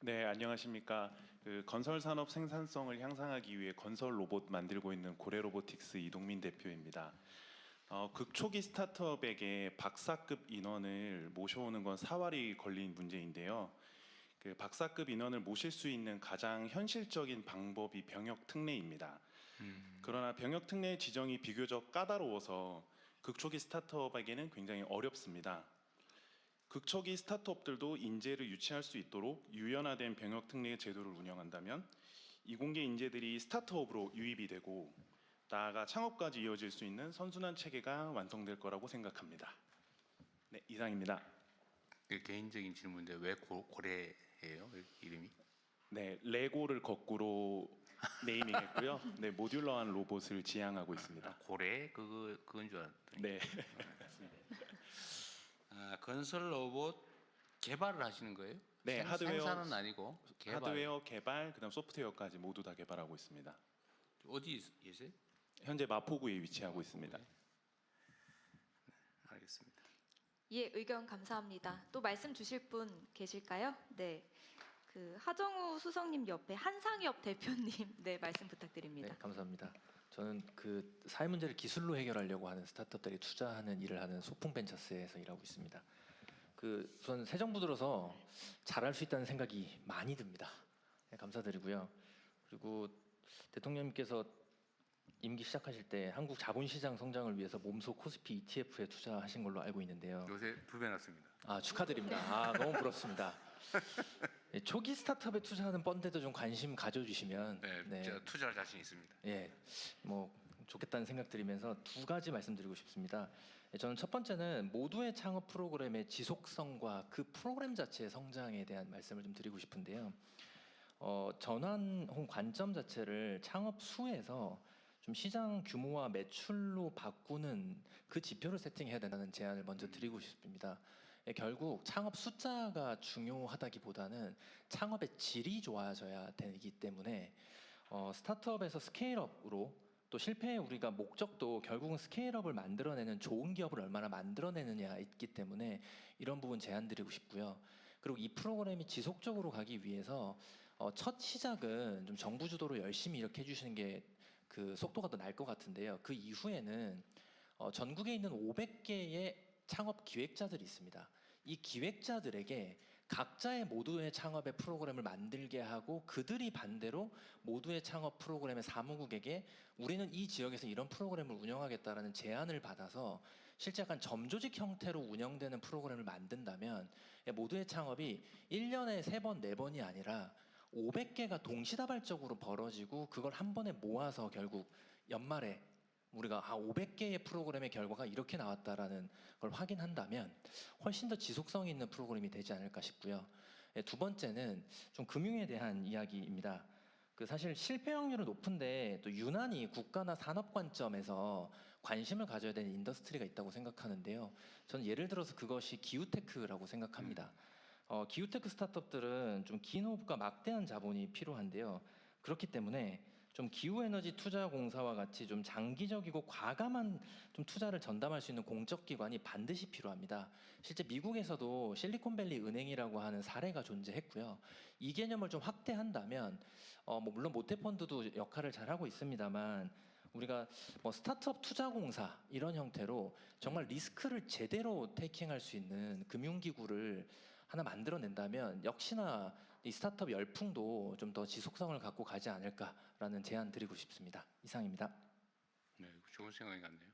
네, 안녕하십니까. 건설 산업 생산성을 향상하기 위해 건설 로봇 만들고 있는 고래 로보틱스 이동민 대표입니다. 극초기 스타트업에게 박사급 인원을 모셔오는 건 사활이 걸린 문제인데요. 박사급 인원을 모실 수 있는 가장 현실적인 방법이 병역 특례입니다. 그러나 병역 특례 지정이 비교적 까다로워서 극초기 스타트업에게는 굉장히 어렵습니다. 극초기 스타트업들도 인재를 유치할 수 있도록 유연화된 병역 특례 제도를 운영한다면 이공계 인재들이 스타트업으로 유입이 되고 나아가 창업까지 이어질 수 있는 선순환 체계가 완성될 거라고 생각합니다. 네, 이상입니다. 개인적인 질문인데 왜 고래예요? 이름이? 네, 레고를 거꾸로 네이밍했고요. 네, 모듈러한 로봇을 지향하고 있습니다. 고래? 그건 줄 알았더니. 네. 건설 로봇 개발을 하시는 거예요? 네, 하드웨어 생산은 아니고 개발. 하드웨어 개발, 그다음 소프트웨어까지 모두 다 개발하고 있습니다. 어디 계세요? 현재 마포구에 위치하고 있습니다. 알겠습니다. 예, 의견 감사합니다. 또 말씀 주실 분 계실까요? 네, 하정우 수석님 옆에 한상엽 대표님, 네, 말씀 부탁드립니다. 네, 감사합니다. 저는 사회 문제를 기술로 해결하려고 하는 스타트업들이 투자하는 일을 하는 소풍벤처스에서 일하고 있습니다. 우선 새 정부 들어서 잘할 수 있다는 생각이 많이 듭니다. 네, 감사드리고요. 그리고 대통령님께서 임기 시작하실 때 한국 자본시장 성장을 위해서 몸소 코스피 ETF에 투자하신 걸로 알고 있는데요. 요새 2배 났습니다. 축하드립니다. 너무 부럽습니다. 네, 초기 스타트업에 투자하는 펀드도 좀 관심 가져주시면 네, 제가 투자할 자신 있습니다. 예, 뭐 좋겠다는 생각 드리면서 두 가지 말씀드리고 싶습니다. 저는 첫 번째는 모두의 창업 프로그램의 지속성과 그 프로그램 자체의 성장에 대한 말씀을 좀 드리고 싶은데요. 전환 혹은 관점 자체를 창업 수에서 좀 시장 규모와 매출로 바꾸는 그 지표를 세팅해야 된다는 제안을 먼저 드리고 싶습니다. 결국 창업 숫자가 중요하다기보다는 창업의 질이 좋아져야 되기 때문에 스타트업에서 스케일업으로 또 실패의 우리가 목적도 결국은 스케일업을 만들어내는 좋은 기업을 얼마나 만들어내느냐 있기 때문에 이런 부분 제안드리고 싶고요. 그리고 이 프로그램이 지속적으로 가기 위해서 첫 시작은 좀 정부 주도로 열심히 이렇게 해주시는 게 속도가 더 날 것 같은데요. 그 이후에는 전국에 있는 500개의 창업 기획자들이 있습니다. 이 기획자들에게 각자의 모두의 창업의 프로그램을 만들게 하고 그들이 반대로 모두의 창업 프로그램의 사무국에게 우리는 이 지역에서 이런 프로그램을 운영하겠다라는 제안을 받아서 실제 약간 점조직 형태로 운영되는 프로그램을 만든다면 모두의 창업이 1년에 3번, 4번이 아니라 500개가 동시다발적으로 벌어지고 그걸 한 번에 모아서 결국 연말에 우리가 500개의 프로그램의 결과가 이렇게 나왔다라는 걸 확인한다면 훨씬 더 지속성이 있는 프로그램이 되지 않을까 싶고요. 두 번째는 좀 금융에 대한 이야기입니다. 사실 실패 확률은 높은데 또 유난히 국가나 산업 관점에서 관심을 가져야 되는 인더스트리가 있다고 생각하는데요. 저는 예를 들어서 그것이 기후테크라고 생각합니다. 기후테크 스타트업들은 좀 긴 호흡과 막대한 자본이 필요한데요. 그렇기 때문에 좀 기후에너지 투자공사와 같이 좀 장기적이고 과감한 좀 투자를 전담할 수 있는 공적 기관이 반드시 필요합니다. 실제 미국에서도 실리콘밸리 은행이라고 하는 사례가 존재했고요. 이 개념을 좀 확대한다면 물론 모태펀드도 역할을 잘하고 있습니다만 우리가 스타트업 투자공사 이런 형태로 정말 리스크를 제대로 테이킹할 수 있는 금융기구를 하나 만들어낸다면 역시나 이 스타트업 열풍도 좀 더 지속성을 갖고 가지 않을까라는 제안 드리고 싶습니다. 이상입니다. 네, 좋은 생각이 같네요.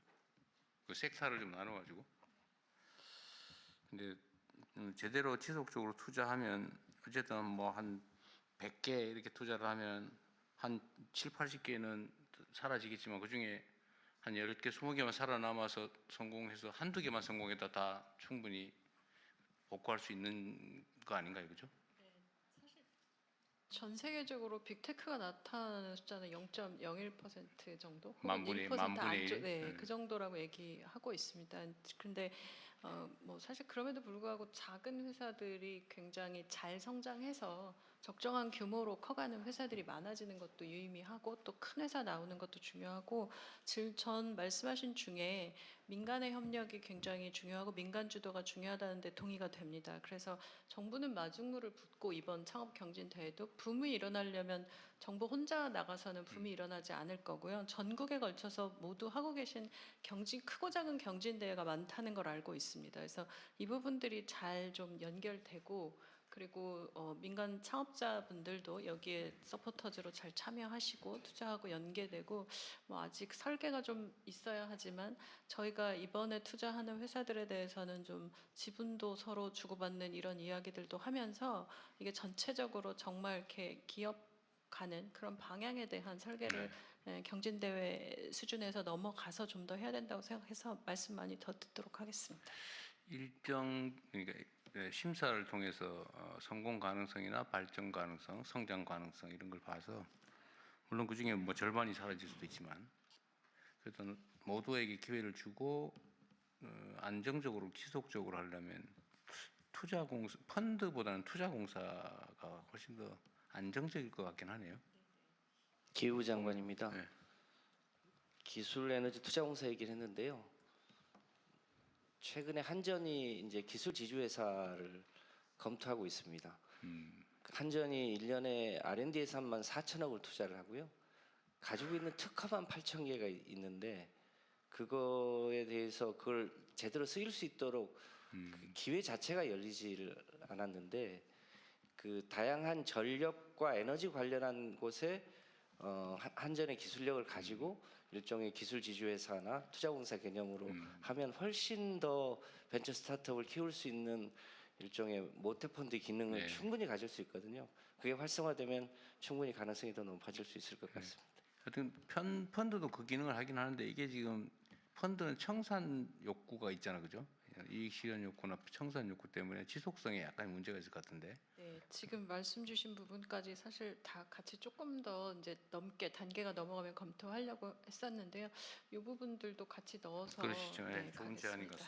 섹터를 좀 나눠가지고. 근데 제대로 지속적으로 투자하면 어쨌든 한 100개 이렇게 투자를 하면 한 7, 80개는 사라지겠지만 그 중에 한 10개, 20개만 살아남아서 성공해서 한두 개만 성공했다 다 충분히 복구할 수 있는 거 아닌가요, 그죠? 네, 사실 전 세계적으로 빅테크가 나타나는 숫자는 0.01% 정도, 혹은 만분의 1% 만분의 안쪽, 1? 네, 그 정도라고 얘기하고 있습니다. 그런데 사실 그럼에도 불구하고 작은 회사들이 굉장히 잘 성장해서 적정한 규모로 커가는 회사들이 많아지는 것도 유의미하고 또 큰 회사 나오는 것도 중요하고 전 말씀하신 중에 민간의 협력이 굉장히 중요하고 민간 주도가 중요하다는데 동의가 됩니다. 그래서 정부는 마중물을 붓고 이번 창업 경진 대회도 붐이 일어나려면 정부 혼자 나가서는 붐이 일어나지 않을 거고요. 전국에 걸쳐서 모두 하고 계신 크고 작은 경진 대회가 많다는 걸 알고 있습니다. 그래서 이 부분들이 잘 좀 연결되고 그리고 민간 창업자분들도 여기에 서포터즈로 잘 참여하시고 투자하고 연계되고 뭐 아직 설계가 좀 있어야 하지만 저희가 이번에 투자하는 회사들에 대해서는 좀 지분도 서로 주고받는 이런 이야기들도 하면서 이게 전체적으로 정말 이렇게 기업 가는 그런 방향에 대한 설계를 경진대회 수준에서 넘어가서 좀 더 해야 된다고 생각해서 말씀 많이 더 듣도록 하겠습니다. 그러니까 심사를 통해서 성공 가능성이나 발전 가능성, 성장 가능성 이런 걸 봐서 물론 그 중에 뭐 절반이 사라질 수도 있지만 그래도 모두에게 기회를 주고 안정적으로 지속적으로 하려면 펀드보다는 투자공사가 훨씬 더 안정적일 것 같긴 하네요. 기후 장관입니다. 네. 기술에너지 투자공사 얘기를 했는데요. 최근에 한전이 이제 기술 지주회사를 검토하고 있습니다. 한전이 1년에 R&D 예산만 4천억을 투자를 하고요. 가지고 있는 특허만 8천 개가 있는데 그거에 대해서 그걸 제대로 쓰일 수 있도록 그 기회 자체가 열리지를 않았는데 그 다양한 전력과 에너지 관련한 곳에 한전의 기술력을 가지고 일종의 기술 지주회사나 투자공사 개념으로 하면 훨씬 더 벤처 스타트업을 키울 수 있는 일종의 모태펀드 기능을 네. 충분히 가질 수 있거든요. 그게 활성화되면 충분히 가능성이 더 높아질 수 있을 것 같습니다. 하여튼 펀드도 그 기능을 하긴 하는데 이게 지금 펀드는 청산 욕구가 있잖아, 그죠? 이익 실현 욕구나 청산 욕구 때문에 지속성에 약간 문제가 있을 것 같은데. 네, 지금 말씀 주신 부분까지 사실 다 같이 조금 더 이제 단계가 넘어가면 검토하려고 했었는데요. 이 부분들도 같이 넣어서 그러시죠. 예, 네, 좋은 제안인 것 가겠습니다.